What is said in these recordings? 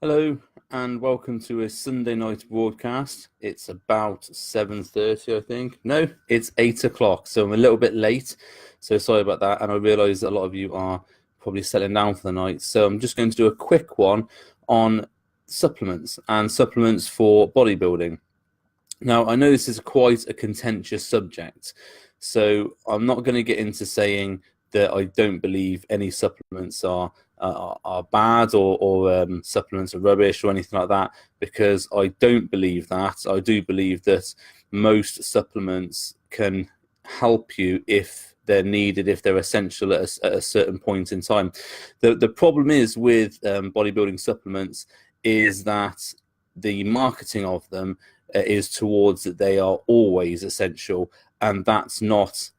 Hello and welcome to a Sunday night broadcast. It's about 7:30, I think. No, it's 8 o'clock, so I'm a little bit late. So sorry about that. And I realise that a lot of you are probably settling down for the night. So I'm just going to do a quick one on supplements and supplements for bodybuilding. Now, I know this is quite a contentious subject, so I'm not going to get into saying that I don't believe any supplements are bad or supplements are rubbish or anything like that, because I don't believe that. I do believe that most supplements can help you if they're needed, if they're essential at a certain point in time. The problem is with bodybuilding supplements is that the marketing of them is towards that they are always essential, and that's not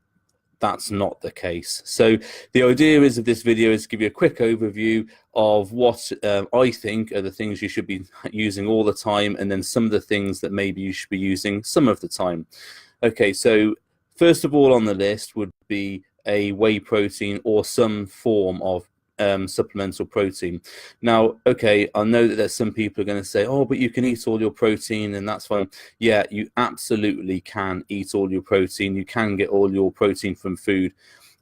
the case. So the idea is of this video is to give you a quick overview of what I think are the things you should be using all the time, and then some of the things that maybe you should be using some of the time. Okay, so first of all on the list would be a whey protein or some form of supplemental protein. Now, okay, I know that there's some people are going to say, oh, but you can eat all your protein and that's fine. Yeah, you absolutely can eat all your protein. You can get all your protein from food.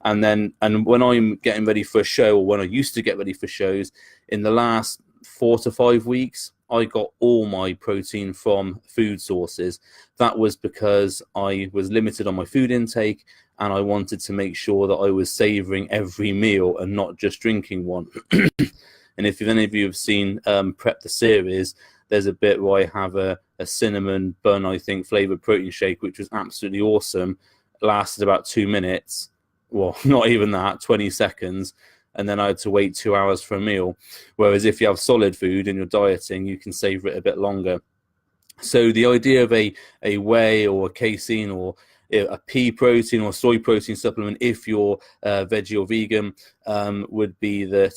And when I'm getting ready for a show, or when I used to get ready for shows, in the last 4 to 5 weeks, I got all my protein from food sources. That was because I was limited on my food intake, and I wanted to make sure that I was savoring every meal and not just drinking one. And if any of you have seen Prep the series, there's a bit where I have a cinnamon bun, I think, flavored protein shake, which was absolutely awesome. It lasted about 2 minutes. Well, not even that, 20 seconds. And then I had to wait 2 hours for a meal. Whereas if you have solid food and you're dieting, you can savor it a bit longer. So the idea of a whey or a casein or a pea protein or soy protein supplement, if you're veggie or vegan, would be that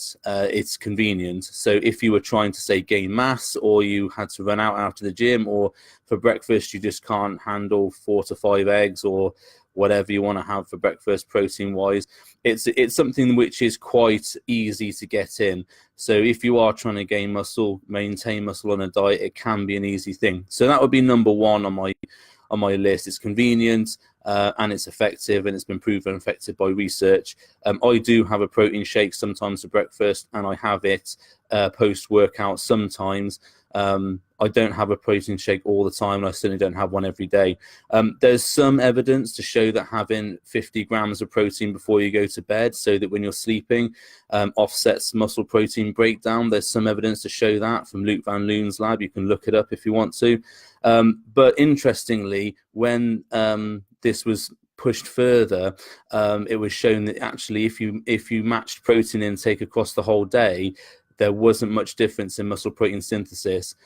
it's convenient. So if you were trying to, say, gain mass, or you had to run out after the gym, or for breakfast you just can't handle 4 to 5 eggs or whatever you want to have for breakfast protein wise, it's something which is quite easy to get in. So if you are trying to gain muscle, maintain muscle on a diet, it can be an easy thing. So that would be number one on my list. It's convenient and it's effective, and it's been proven effective by research. I do have a protein shake sometimes for breakfast, and I have it post-workout sometimes. I don't have a protein shake all the time, and I certainly don't have one every day. There's some evidence to show that having 50 grams of protein before you go to bed, so that when you're sleeping, offsets muscle protein breakdown. There's some evidence to show that from Luke Van Loon's lab. You can look it up if you want to. But interestingly, when this was pushed further, it was shown that actually if you matched protein intake across the whole day, there wasn't much difference in muscle protein synthesis.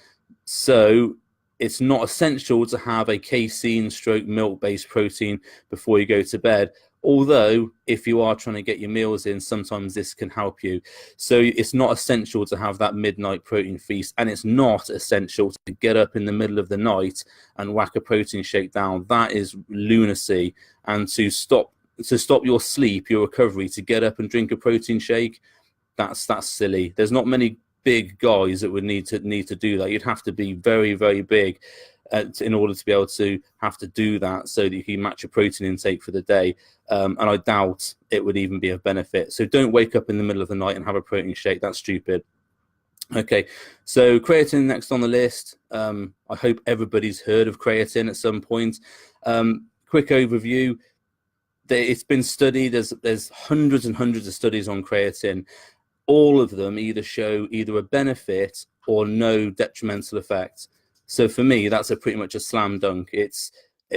So it's not essential to have a casein / milk-based protein before you go to bed. Although, if you are trying to get your meals in, sometimes this can help you. So it's not essential to have that midnight protein feast, and it's not essential to get up in the middle of the night and whack a protein shake down. That is lunacy. And to stop your sleep, your recovery, to get up and drink a protein shake, that's silly. There's not many big guys that would need to do that. You'd have to be very, very big in order to be able to have to do that, so that you can match your protein intake for the day. And I doubt it would even be of benefit. So don't wake up in the middle of the night and have a protein shake. That's stupid. Okay, so creatine next on the list. I hope everybody's heard of creatine at some point. Quick overview. It's been studied. There's hundreds and hundreds of studies on creatine. All of them either show either a benefit or no detrimental effect. So for me, that's pretty much a slam dunk. It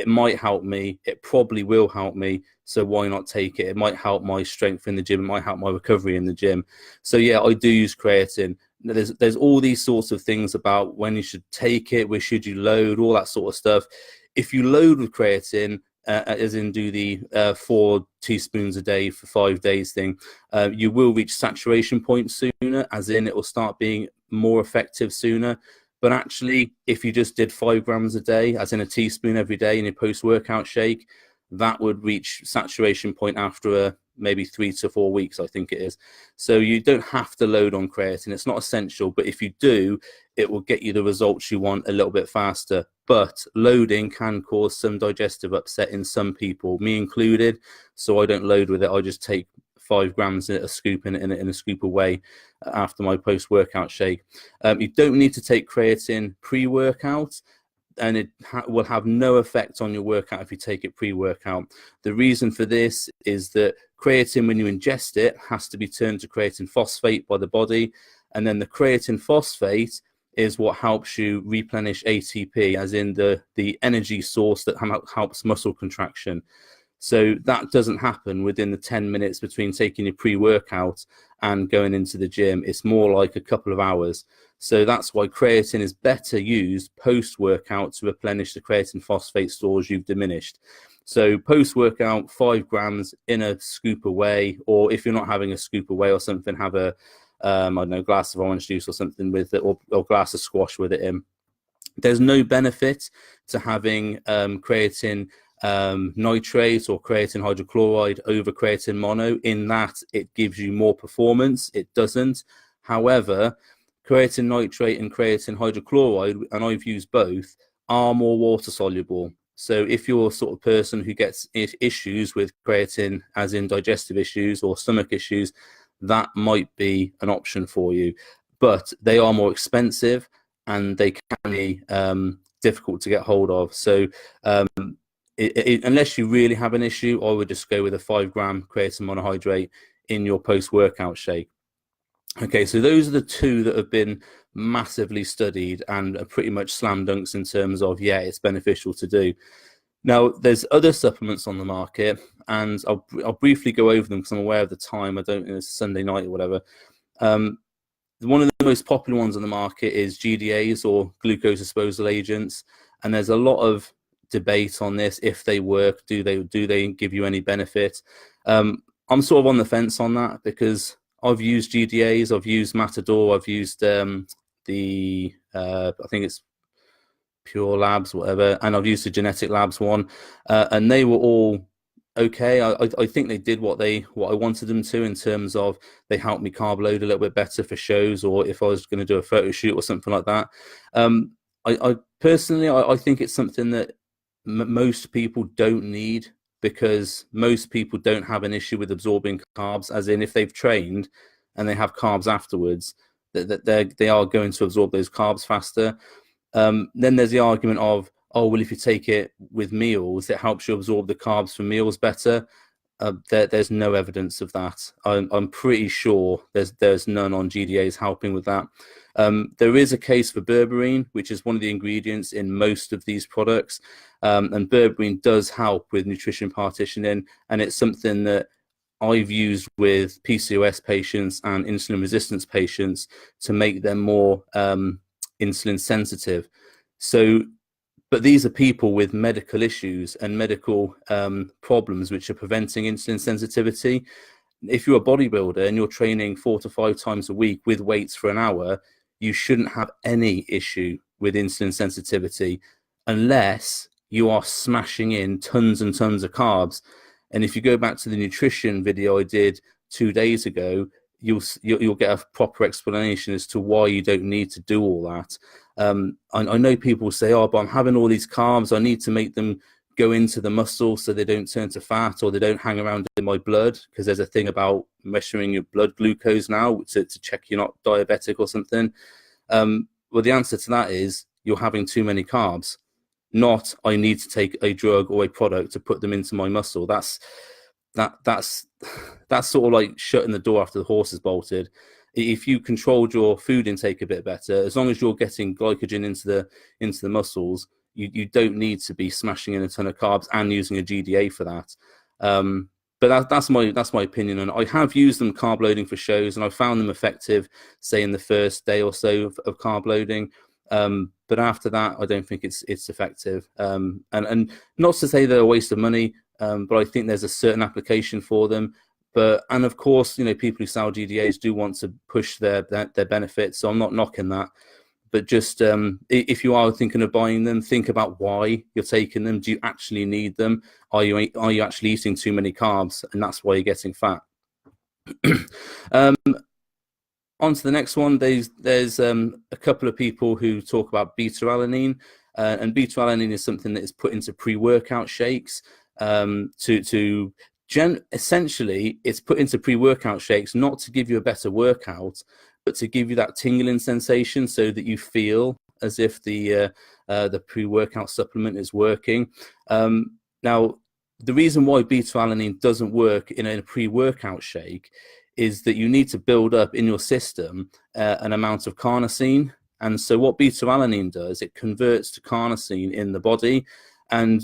might help me. It probably will help me. So why not take it? It might help my strength in the gym. It might help my recovery in the gym. So yeah, I do use creatine. There's all these sorts of things about when you should take it, where should you load, all that sort of stuff. If you load with creatine, as in do the 4 teaspoons a day for 5 days thing, you will reach saturation point sooner, as in it will start being more effective sooner. But actually, if you just did 5 grams a day, as in a teaspoon every day in your post-workout shake, that would reach saturation point after maybe 3 to 4 weeks, I think it is. So you don't have to load on creatine. It's not essential, but if you do, it will get you the results you want a little bit faster. But loading can cause some digestive upset in some people, me included. So I don't load with it. I just take 5 grams in a scoop in a scoop away after my post-workout shake. You don't need to take creatine pre-workout, and it will have no effect on your workout if you take it pre-workout. The reason for this is that creatine, when you ingest it, has to be turned to creatine phosphate by the body, and then the creatine phosphate is what helps you replenish ATP, as in the energy source that helps muscle contraction. So that doesn't happen within the 10 minutes between taking your pre-workout and going into the gym. It's more like a couple of hours. So that's why creatine is better used post-workout to replenish the creatine phosphate stores you've diminished. So post-workout, 5 grams in a scoop away, or if you're not having a scoop away or something, have a I don't know, glass of orange juice or something with it, or glass of squash with it in. There's no benefit to having creatine nitrate or creatine hydrochloride over creatine mono, in that it gives you more performance. It doesn't. However, creatine nitrate and creatine hydrochloride, and I've used both, are more water soluble. So if you're a sort of person who gets issues with creatine, as in digestive issues or stomach issues, that might be an option for you. But they are more expensive and they can be difficult to get hold of. So unless you really have an issue, I would just go with a 5 gram creatine monohydrate in your post-workout shake. Okay, so those are the two that have been massively studied and are pretty much slam dunks in terms of, yeah, it's beneficial to do. Now, there's other supplements on the market, and I'll briefly go over them because I'm aware of the time. I don't know, it's Sunday night or whatever. One of the most popular ones on the market is GDAs, or glucose disposal agents, and there's a lot of debate on this. If they work, do they give you any benefit? I'm sort of on the fence on that, because I've used GDAs, I've used Matador, I've used I think it's Pure Labs, whatever, and I've used the Genetic Labs one, and they were all okay. I think they did what I wanted them to, in terms of they helped me carb load a little bit better for shows, or if I was going to do a photo shoot or something like that. I personally, I think it's something that most people don't need, because most people don't have an issue with absorbing carbs, as in if they've trained and they have carbs afterwards, that they are going to absorb those carbs faster. Then there's the argument of, oh, well, if you take it with meals, it helps you absorb the carbs from meals better. There's no evidence of that. I'm pretty sure there's none on GDAs helping with that. There is a case for berberine, which is one of the ingredients in most of these products, and berberine does help with nutrition partitioning, and it's something that I've used with PCOS patients and insulin resistance patients to make them more insulin sensitive. So, but these are people with medical issues and medical problems which are preventing insulin sensitivity. If you're a bodybuilder and you're training 4 to 5 times a week with weights for an hour, you shouldn't have any issue with insulin sensitivity unless you are smashing in tons and tons of carbs. And if you go back to the nutrition video I did 2 days ago, you'll get a proper explanation as to why you don't need to do all that. I know people say, oh, but I'm having all these carbs, I need to make them go into the muscle so they don't turn to fat, or they don't hang around in my blood, because there's a thing about measuring your blood glucose now to check you're not diabetic or something. Well, the answer to that is you're having too many carbs, not I need to take a drug or a product to put them into my muscle. That's sort of like shutting the door after the horse is bolted. If you controlled your food intake a bit better, as long as you're getting glycogen into the muscles, you don't need to be smashing in a ton of carbs and using a GDA for that. But that's my opinion, and I have used them carb loading for shows, and I found them effective, say in the first day or so of carb loading. But after that, I don't think it's effective. And not to say they're a waste of money, but I think there's a certain application for them. And of course, people who sell GDAs do want to push their benefits, so I'm not knocking that. But just if you are thinking of buying them, think about why you're taking them. Do you actually need them? Are you actually eating too many carbs, and that's why you're getting fat? On to the next one. There's a couple of people who talk about beta-alanine, and beta-alanine is something that is put into pre-workout shakes. Essentially, it's put into pre-workout shakes not to give you a better workout, but to give you that tingling sensation, so that you feel as if the pre-workout supplement is working. Now, the reason why beta-alanine doesn't work in a pre-workout shake is that you need to build up in your system an amount of carnosine. And so what beta-alanine does, it converts to carnosine in the body. And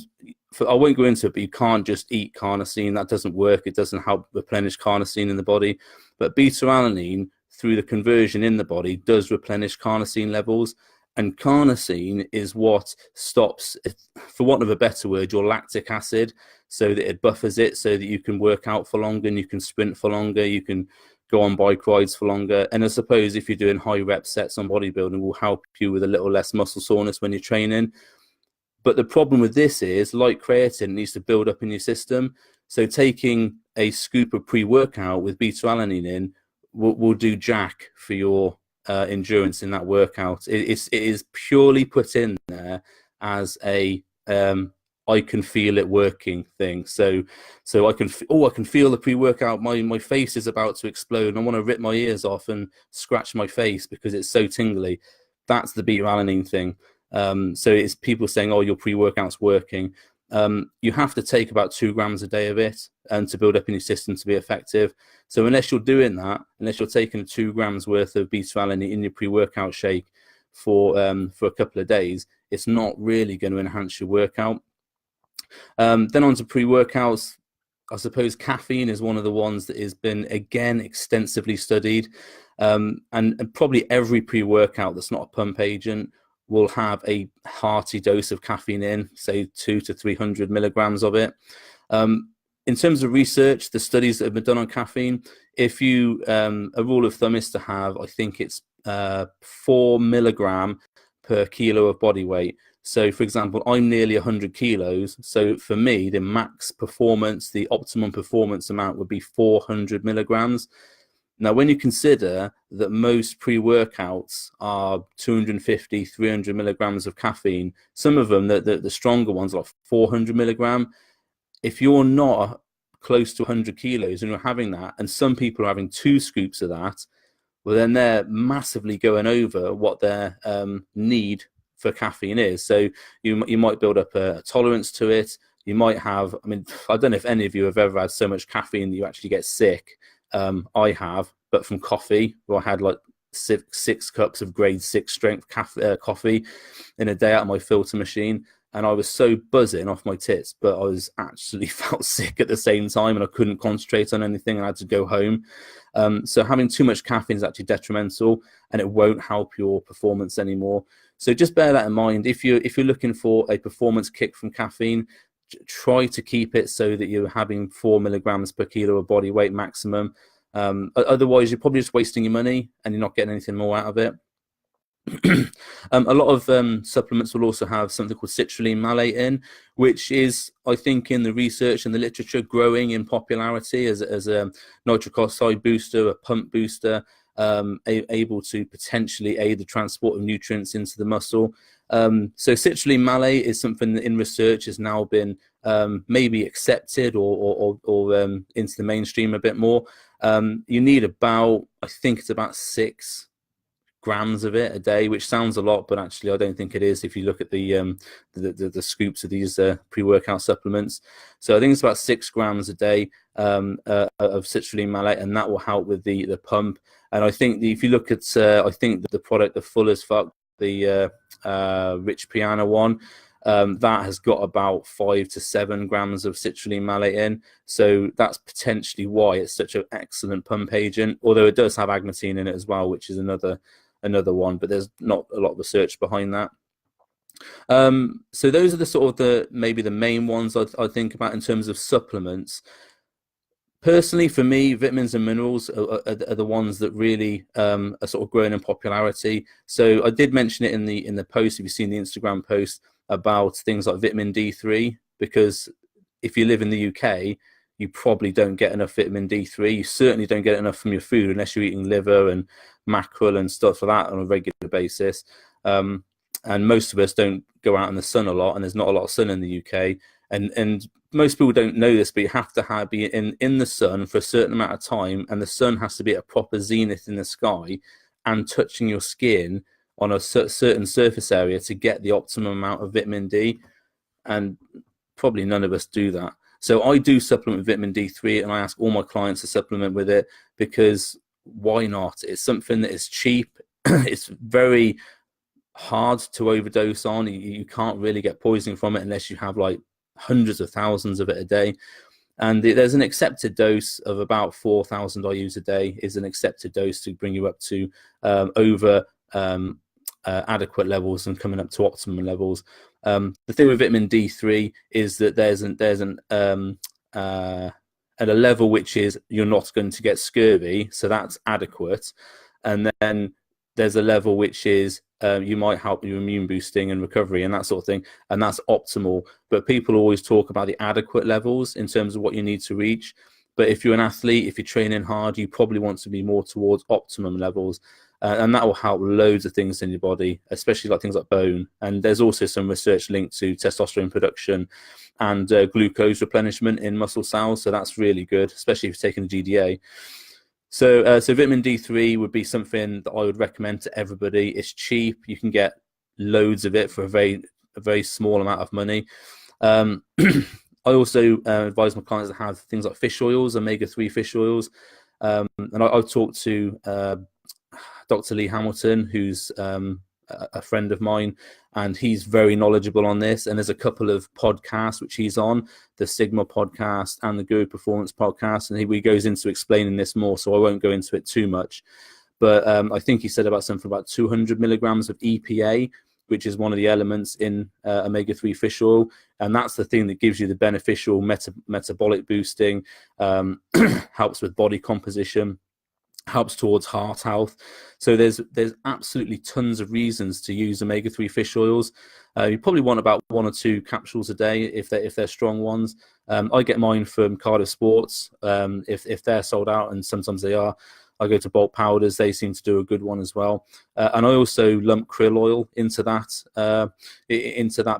I won't go into it, but you can't just eat carnosine. That doesn't work. It doesn't help replenish carnosine in the body. But beta-alanine, through the conversion in the body, does replenish carnosine levels. And carnosine is what stops, for want of a better word, your lactic acid, so that it buffers it, so that you can work out for longer and you can sprint for longer, you can go on bike rides for longer. And I suppose if you're doing high rep sets on bodybuilding, will help you with a little less muscle soreness when you're training. But the problem with this is, like creatine, it needs to build up in your system. So taking a scoop of pre-workout with beta-alanine in will do jack for your endurance in that workout. It is purely put in there as a I can feel it working thing. So I can feel the pre-workout. My face is about to explode, and I want to rip my ears off and scratch my face because it's so tingly. That's the beta-alanine thing. So it's people saying, "Oh, your pre-workout's working." You have to take about 2 grams a day of it, and to build up in your system to be effective. So unless you're doing that, unless you're taking 2 grams worth of beta-alanine in your pre-workout shake for a couple of days, it's not really going to enhance your workout. Then on to pre-workouts. I suppose caffeine is one of the ones that has been, again, extensively studied. And probably every pre-workout that's not a pump agent will have a hearty dose of caffeine in, say 200 to 300 milligrams of it. In terms of research, the studies that have been done on caffeine, if you, a rule of thumb is to have, I think it's 4 milligram per kilo of body weight. So, for example, I'm nearly 100 kilos. So for me, the max performance, the optimum performance amount would be 400 milligrams. Now, when you consider that most pre-workouts are 250, 300 milligrams of caffeine, some of them, the stronger ones, like 400 milligram, if you're not close to 100 kilos and you're having that, and some people are having 2 scoops of that, well, then they're massively going over what their need for caffeine is. So you might build up a tolerance to it. You might have, I mean, I don't know if any of you have ever had so much caffeine that you actually get sick. I have, but from coffee, where I had like 6 cups of grade 6 strength coffee in a day out of my filter machine. And I was so buzzing off my tits, but I was actually felt sick at the same time, and I couldn't concentrate on anything, and I had to go home. So having too much caffeine is actually detrimental, and it won't help your performance anymore. So just bear that in mind. If you're looking for a performance kick from caffeine, try to keep it so that you're having 4 milligrams per kilo of body weight maximum. Otherwise, you're probably just wasting your money, and you're not getting anything more out of it. A lot of supplements will also have something called citrulline malate in, which is, I think, in the research and the literature, growing in popularity as a nitric oxide booster, a pump booster, able to potentially aid the transport of nutrients into the muscle. So citrulline malate is something that in research has now been maybe accepted or into the mainstream a bit more. You need about, I think it's about 6 grams of it a day, which sounds a lot, but actually I don't think it is if you look at the scoops of these pre-workout supplements. So I think it's about 6 grams a day of citrulline malate, and that will help with the pump. And I think if you look at I think the product, the Full as Fuck, the Rich Piana one, that has got about 5 to 7 grams of citrulline malate in. So that's potentially why it's such an excellent pump agent, although it does have agmatine in it as well, which is another one, but there's not a lot of research behind that. So those are the sort of maybe the main ones I think about in terms of supplements. Personally, for me, vitamins and minerals are the ones that really are sort of growing in popularity. So I did mention it in the post. If you've seen the Instagram post about things like vitamin D3, because if you live in the UK, you probably don't get enough vitamin D3. You certainly don't get enough from your food unless you're eating liver and mackerel and stuff like that on a regular basis. And most of us don't go out in the sun a lot, and there's not a lot of sun in the UK. And most people don't know this, but you have to be in the sun for a certain amount of time, and the sun has to be at a proper zenith in the sky and touching your skin on a certain surface area to get the optimum amount of vitamin D. And probably none of us do that. So I do supplement with vitamin D3, and I ask all my clients to supplement with it, because why not? It's something that is cheap. It's very hard to overdose on. You can't really get poisoning from it unless you have like hundreds of thousands of it a day. And there's an accepted dose of about 4,000 IUs a day is an accepted dose to bring you up to over adequate levels and coming up to optimum levels. The thing with vitamin D3 is that there's at a level which is you're not going to get scurvy, so that's adequate. And then there's a level which is you might help your immune boosting and recovery and that sort of thing, and that's optimal. But people always talk about the adequate levels in terms of what you need to reach. But if you're an athlete, if you're training hard, you probably want to be more towards optimum levels. And that will help loads of things in your body, especially like things like bone. And there's also some research linked to testosterone production and glucose replenishment in muscle cells. So that's really good, especially if you're taking the GDA. So vitamin D3 would be something that I would recommend to everybody. It's cheap. You can get loads of it for a very small amount of money. I also advise my clients to have things like fish oils, omega-3 fish oils. And I've talked to Dr. Lee Hamilton, who's a friend of mine, and he's very knowledgeable on this. And there's a couple of podcasts which he's on, the Sigma podcast and the Good Performance podcast, and he goes into explaining this more, so I won't go into it too much. But I think he said about something about 200 milligrams of EPA, which is one of the elements in omega-3 fish oil, and that's the thing that gives you the beneficial metabolic boosting, helps with body composition, helps towards heart health. So there's absolutely tons of reasons to use omega-3 fish oils. You probably want about 1 or 2 capsules a day if they're strong ones. I get mine from Cardiff Sports. If they're sold out, and sometimes they are, I go to Bulk Powders. They seem to do a good one as well. And I also lump krill oil into that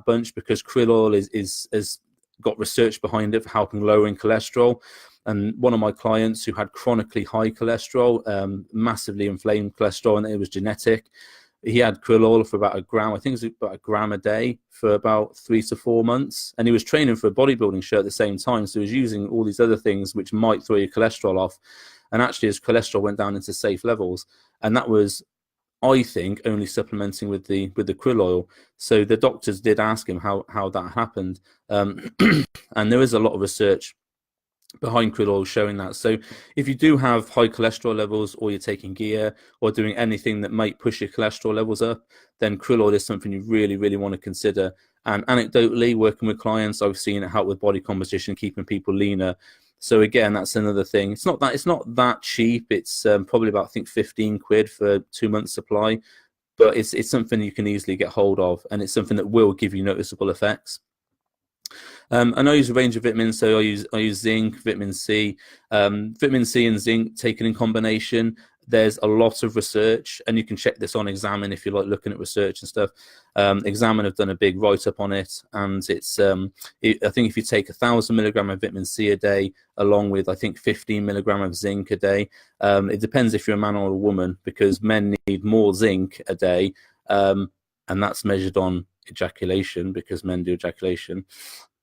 bunch, because krill oil is got research behind it for helping lowering cholesterol. And one of my clients who had chronically high cholesterol, massively inflamed cholesterol, and it was genetic, he had krill oil for about a gram. I think it was about a gram a day for about 3 to 4 months. And he was training for a bodybuilding show at the same time. So he was using all these other things which might throw your cholesterol off. And actually his cholesterol went down into safe levels. And that was, I think, only supplementing with the krill oil. So the doctors did ask him how that happened. And there is a lot of research behind krill oil showing that. So if you do have high cholesterol levels, or you're taking gear or doing anything that might push your cholesterol levels up, then krill oil is something you really, really want to consider. And anecdotally, working with clients, I've seen it help with body composition, keeping people leaner. So again, that's another thing. It's not that cheap. It's probably about, I think, 15 quid for 2 months supply, but it's something you can easily get hold of, and it's something that will give you noticeable effects. And I use a range of vitamins. So I use zinc, vitamin C and zinc taken in combination. There's a lot of research, and you can check this on Examine if you like looking at research and stuff. Examine have done a big write-up on it, and it's I think if you take 1,000 milligram of vitamin C a day, along with I think 15 milligram of zinc a day, it depends if you're a man or a woman, because men need more zinc a day, and that's measured on ejaculation, because men do ejaculation.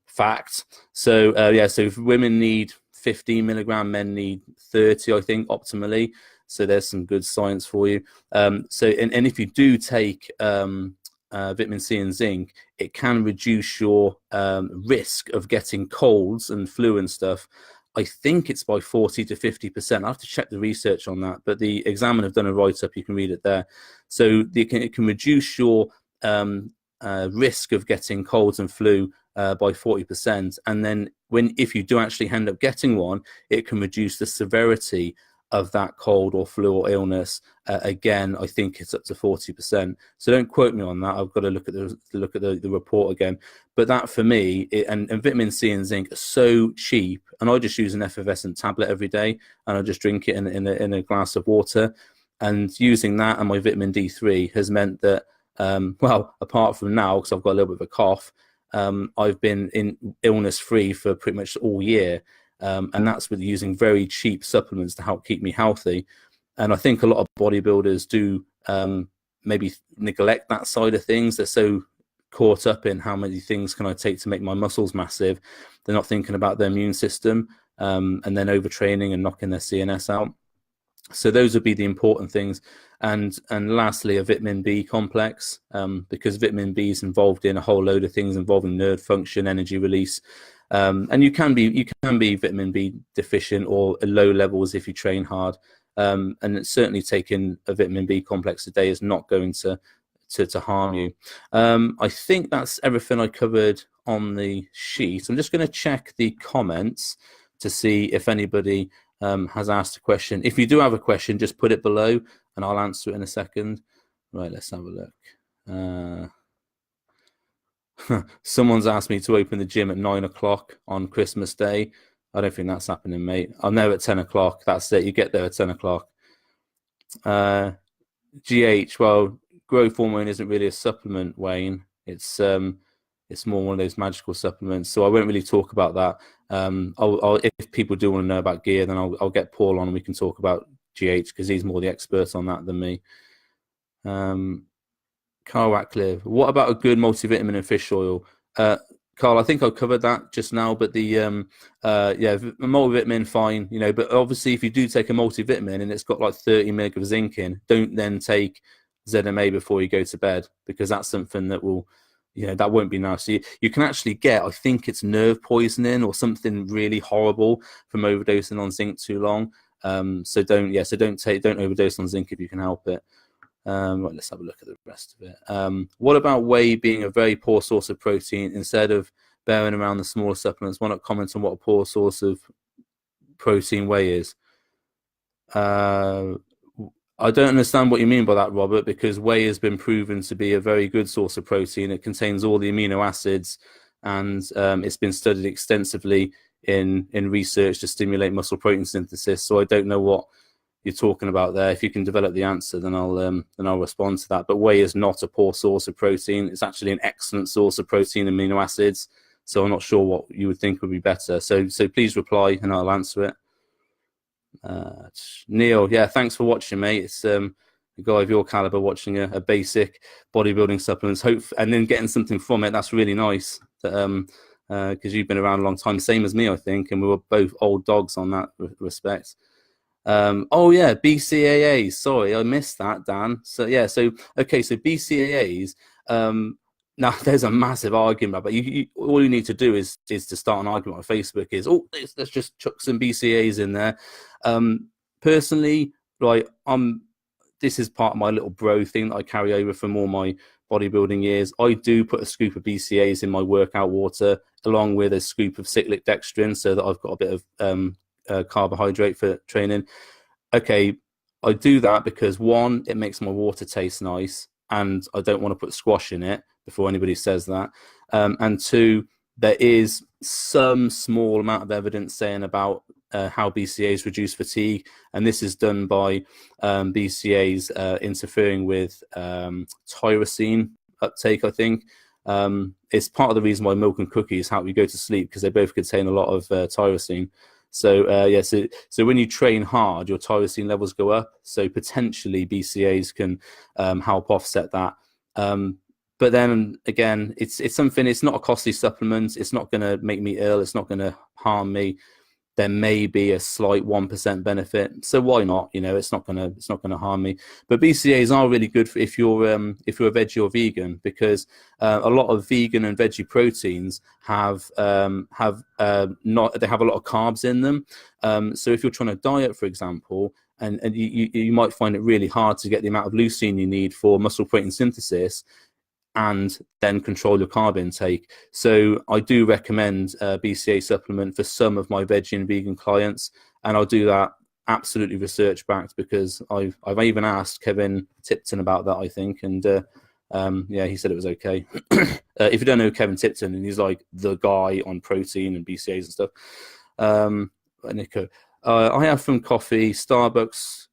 Fact. So so if women need 15 milligram, men need 30, I think, optimally. So there's some good science for you. And if you do take vitamin C and zinc, it can reduce your risk of getting colds and flu and stuff. I think it's by 40 to 50%. I have to check the research on that, but the Examine have done a write-up. You can read it there. So it can reduce your risk of getting colds and flu by 40%. And then if you do actually end up getting one, it can reduce the severity of that cold or flu or illness. Again, I think it's up to 40%. So don't quote me on that. I've got to look at the report again. But that for me, and vitamin C and zinc are so cheap, and I just use an effervescent tablet every day, and I just drink it in a glass of water. And using that and my vitamin D3 has meant that, well, apart from now, because I've got a little bit of a cough, I've been illness free for pretty much all year. And that's with using very cheap supplements to help keep me healthy. And I think a lot of bodybuilders do maybe neglect that side of things. They're so caught up in how many things can I take to make my muscles massive. They're not thinking about their immune system, and then overtraining and knocking their CNS out. So those would be the important things. And lastly, a vitamin B complex, because vitamin B is involved in a whole load of things involving nerve function, energy release. And you can be vitamin B deficient or at low levels if you train hard. And certainly taking a vitamin B complex a day is not going to harm you. I think that's everything I covered on the sheet. I'm just going to check the comments to see if anybody has asked a question. If you do have a question, just put it below and I'll answer it in a second. Right, let's have a look. Someone's asked me to open the gym at 9 o'clock on Christmas Day. I don't think that's happening, mate. I'm there at 10 o'clock. That's it. You get there at 10 o'clock. GH, well, growth hormone isn't really a supplement, Wayne. It's more one of those magical supplements. So I won't really talk about that. If people do want to know about gear, then I'll get Paul on and we can talk about GH because he's more the expert on that than me. Carl Ratcliffe, what about a good multivitamin and fish oil? Carl, I think I covered that just now, but the multivitamin, fine, you know, but obviously if you do take a multivitamin and it's got like 30 mg of zinc in, don't then take ZMA before you go to bed, because that's something that will, you know, that won't be nice. So you can actually get, I think it's nerve poisoning or something really horrible from overdosing on zinc too long. So don't overdose on zinc if you can help it. Right, let's have a look at the rest of it. What about whey being a very poor source of protein? Instead of bearing around the smaller supplements, why not comment on what a poor source of protein whey is? I don't understand what you mean by that, Robert, because whey has been proven to be a very good source of protein. It contains all the amino acids, and it's been studied extensively in research to stimulate muscle protein synthesis. So I don't know what you're talking about there. If you can develop the answer, then I'll respond to that. But whey is not a poor source of protein. It's actually an excellent source of protein and amino acids. So I'm not sure what you would think would be better. So please reply and I'll answer it. Neil, yeah, thanks for watching, mate. It's a guy of your caliber watching a basic bodybuilding supplements, and then getting something from it. That's really nice. Because you've been around a long time, same as me, I think, and we were both old dogs on that respect. Oh yeah, BCAAs. Sorry, I missed that, Dan. So yeah, okay, so BCAAs. Now there's a massive argument, but all you need to do is to start an argument on Facebook. Let's just chuck some BCAAs in there. Personally, like this is part of my little bro thing that I carry over from all my bodybuilding years. I do put a scoop of BCAAs in my workout water, along with a scoop of cyclic dextrin, so that I've got a bit of carbohydrate for training. Okay, I do that because one, it makes my water taste nice, and I don't want to put squash in it before anybody says that. And two, there is some small amount of evidence saying about how BCAAs reduce fatigue, and this is done by BCAAs interfering with tyrosine uptake, I think. It's part of the reason why milk and cookies help you go to sleep, because they both contain a lot of tyrosine. So so when you train hard, your tyrosine levels go up. So potentially BCAAs can help offset that. But then again, it's something. It's not a costly supplement. It's not going to make me ill. It's not going to harm me. There may be a slight 1% benefit, so why not? You know, it's not gonna harm me. But BCAAs are really good for if you're a veggie or vegan, because a lot of vegan and veggie proteins have a lot of carbs in them. So if you're trying to diet, for example, and you might find it really hard to get the amount of leucine you need for muscle protein synthesis. and then control your carb intake. So I do recommend BCA supplement for some of my veggie and vegan clients, and I'll do that absolutely research backed, because I've even asked Kevin Tipton about that, I think, and yeah, he said it was okay. If you don't know Kevin Tipton, and he's like the guy on protein and BCAs and stuff. Nico, I have from coffee. Starbucks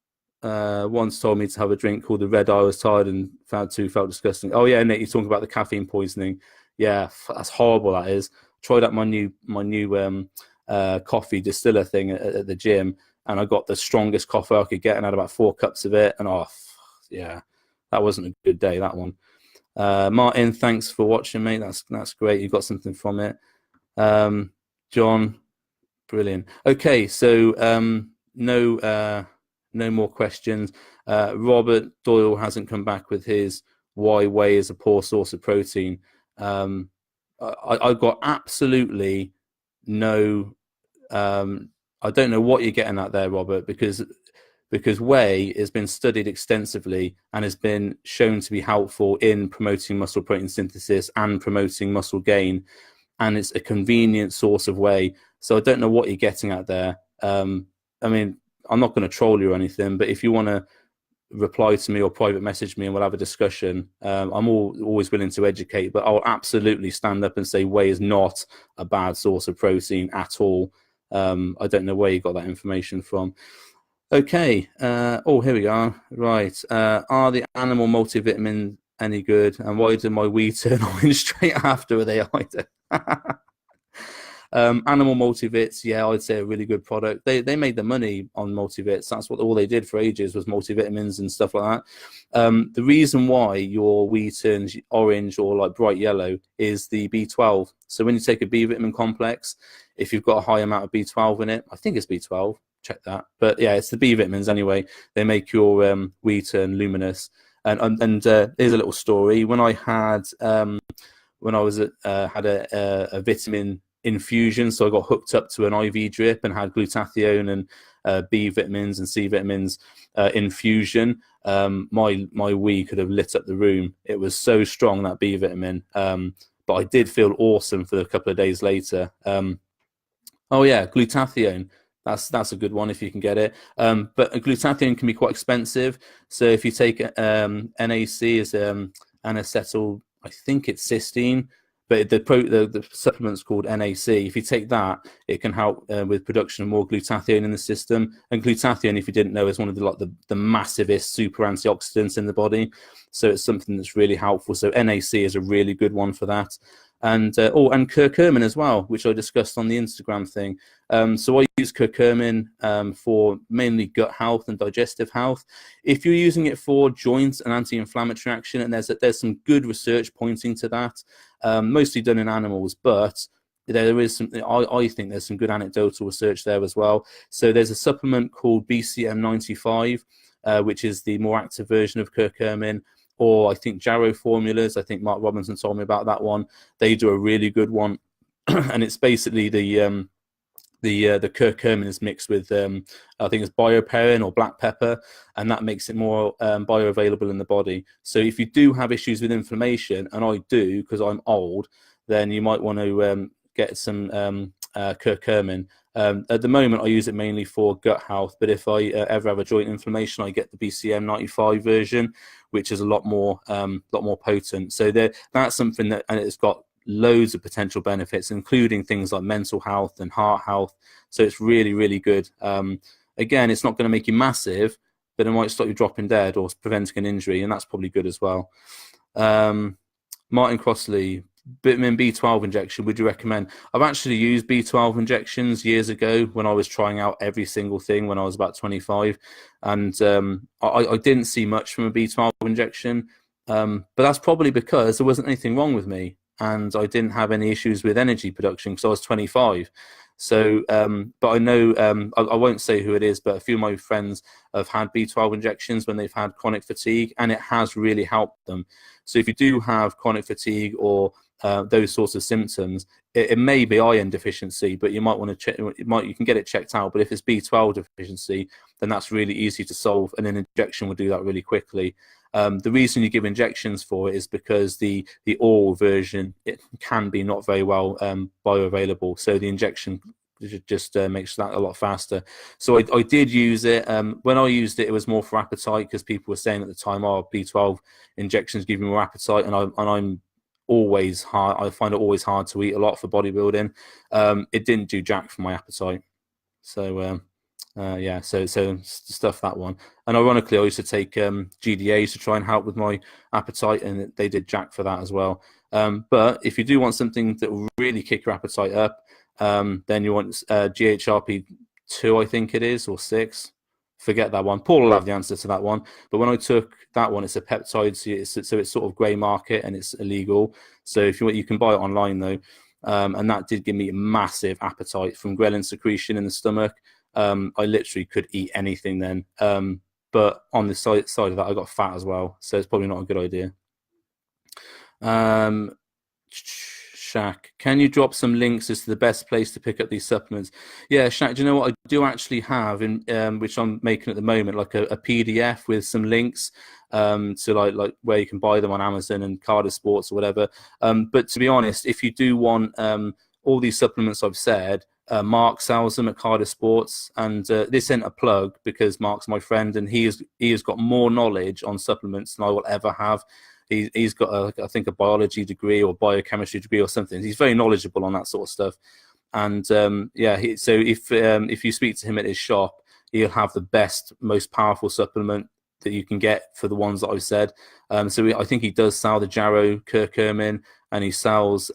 once told me to have a drink called the Red Eye. I was tired and felt disgusting. Oh yeah, Nick, you're talking about the caffeine poisoning. Yeah, that's horrible. That is. Tried out my new coffee distiller thing at the gym, and I got the strongest coffee I could get, and I had about 4 cups of it. And yeah, that wasn't a good day, that one. Martin, thanks for watching, mate. That's great. You got something from it. John, brilliant. Okay, so no more questions. Robert Doyle hasn't come back with his why whey is a poor source of protein. I got absolutely no. I don't know what you're getting at there, Robert, because whey has been studied extensively and has been shown to be helpful in promoting muscle protein synthesis and promoting muscle gain, and it's a convenient source of whey. So I don't know what you're getting at there. I mean, I'm not going to troll you or anything, but if you want to reply to me or private message me and we'll have a discussion, I'm always willing to educate, but I'll absolutely stand up and say whey is not a bad source of protein at all. I don't know where you got that information from. Okay. Oh, here we are. Right. Are the animal multivitamins any good? And why do my wee turn orange straight after they either? Animal multivits, yeah, I'd say a really good product. They made the money on multivits. That's what all they did for ages, was multivitamins and stuff like that. The reason why your wee turns orange or like bright yellow is the B12. So when you take a B vitamin complex, if you've got a high amount of B12 in it, I think it's B12, check that. But yeah, it's the B vitamins anyway. They make your wee turn luminous. And here's a little story. When I had when I was had a vitamin infusion, so I got hooked up to an IV drip and had glutathione and B vitamins and C vitamins infusion. My wee could have lit up the room. It was so strong, that B vitamin. But I did feel awesome for a couple of days later. Oh yeah, glutathione. That's a good one if you can get it. But glutathione can be quite expensive. So if you take NAC as N-acetyl, I think it's cysteine, but the supplement's called NAC. If you take that, it can help with production of more glutathione in the system. And glutathione, if you didn't know, is one of the massivest super antioxidants in the body. So it's something that's really helpful. So NAC is a really good one for that. And and curcumin as well, which I discussed on the Instagram thing. So I use curcumin for mainly gut health and digestive health. If you're using it for joints and anti-inflammatory action, and there's some good research pointing to that, mostly done in animals, but there is some. I think there's some good anecdotal research there as well. So there's a supplement called BCM95, which is the more active version of curcumin. Or I think Jarrow formulas. I think Mark Robinson told me about that one. They do a really good one, and it's basically the curcumin is mixed with I think it's bioperine or black pepper, and that makes it more bioavailable in the body. So if you do have issues with inflammation, and I do because I'm old, then you might want to get some curcumin. At the moment, I use it mainly for gut health, but if I ever have a joint inflammation, I get the BCM 95 version, which is a lot more potent. So that's something that, and it's got loads of potential benefits, including things like mental health and heart health. So it's really, really good. Again, it's not going to make you massive, but it might stop you dropping dead or preventing an injury, and that's probably good as well. Martin Crossley, vitamin B12 injection, would you recommend? I've actually used B12 injections years ago when I was trying out every single thing when I was about 25, and I didn't see much from a B12 injection, but that's probably because there wasn't anything wrong with me and I didn't have any issues with energy production because I was 25. So, but I know, I won't say who it is, but a few of my friends have had B12 injections when they've had chronic fatigue, and it has really helped them. So if you do have chronic fatigue or those sorts of symptoms, it may be iron deficiency, but you might want to check. You can get it checked out. But if it's B12 deficiency, then that's really easy to solve, and an injection will do that really quickly. The reason you give injections for it is because the oral version, it can be not very well bioavailable. So the injection just makes that a lot faster. So I did use it. When I used it, it was more for appetite because people were saying at the time, "Oh, B12 injections give you more appetite," and I'm always hard. I find it always hard to eat a lot for bodybuilding. It didn't do jack for my appetite. So yeah, so stuff that one. And ironically, I used to take GDAs to try and help with my appetite, and they did jack for that as well. But if you do want something that will really kick your appetite up, then you want GHRP2, I think it is, or 6. Forget that one. Paul will have the answer to that one. But when I took that one, it's a peptide, so it's sort of grey market and it's illegal. So if you can buy it online though. And that did give me a massive appetite from ghrelin secretion in the stomach. I literally could eat anything then. But on the side of that, I got fat as well. So it's probably not a good idea. Shaq, can you drop some links as to the best place to pick up these supplements? Yeah, Shaq, do you know what I do actually have in which I'm making at the moment, like a PDF with some links to like where you can buy them on Amazon and Cardiff Sports or whatever. But to be honest, if you do want all these supplements I've said, Mark sells them at Cardiff Sports, and this isn't a plug because Mark's my friend and he has got more knowledge on supplements than I will ever have. He's got, I think, a biology degree or biochemistry degree or something. He's very knowledgeable on that sort of stuff. And yeah, so if you speak to him at his shop, he'll have the best, most powerful supplement that you can get for the ones that I've said. So I think he does sell the Jarrow curcumin, and he sells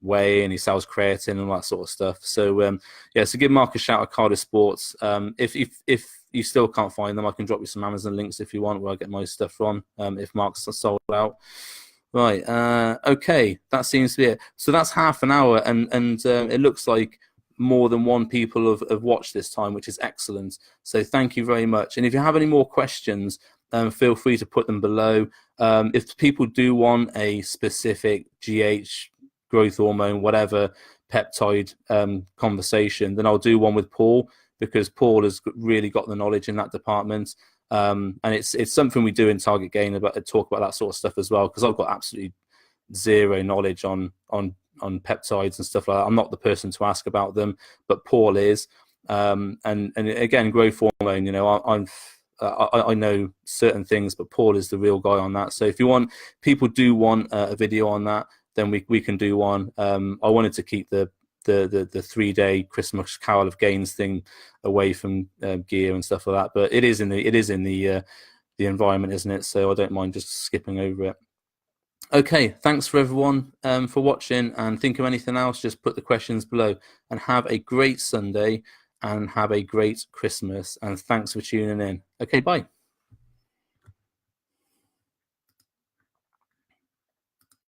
whey, and he sells creatine and all that sort of stuff. So yeah, so give Mark a shout at Cardiff Sports. If you still can't find them, I can drop you some Amazon links if you want, where I get my stuff from, if Mark's sold out. Right, okay, that seems to be it. So that's half an hour, and it looks like more than one people have watched this time, which is excellent. So thank you very much. And if you have any more questions, feel free to put them below. If people do want a specific GH, growth hormone, whatever, peptide conversation, then I'll do one with Paul, because Paul has really got the knowledge in that department. And it's something we do in Target Gain, about talk about that sort of stuff as well, because I've got absolutely zero knowledge on peptides and stuff like that. I'm not the person to ask about them, but Paul is. And again, growth hormone, you know, I know certain things, but Paul is the real guy on that. So if people do want a video on that, then we can do one. I wanted to keep the 3-day Christmas Carol of Gains thing away from gear and stuff like that, but it is in the environment, isn't it? So I don't mind just skipping over it. Okay, thanks for everyone for watching, and think of anything else, just put the questions below, and have a great Sunday and have a great Christmas, and thanks for tuning in. Okay, bye.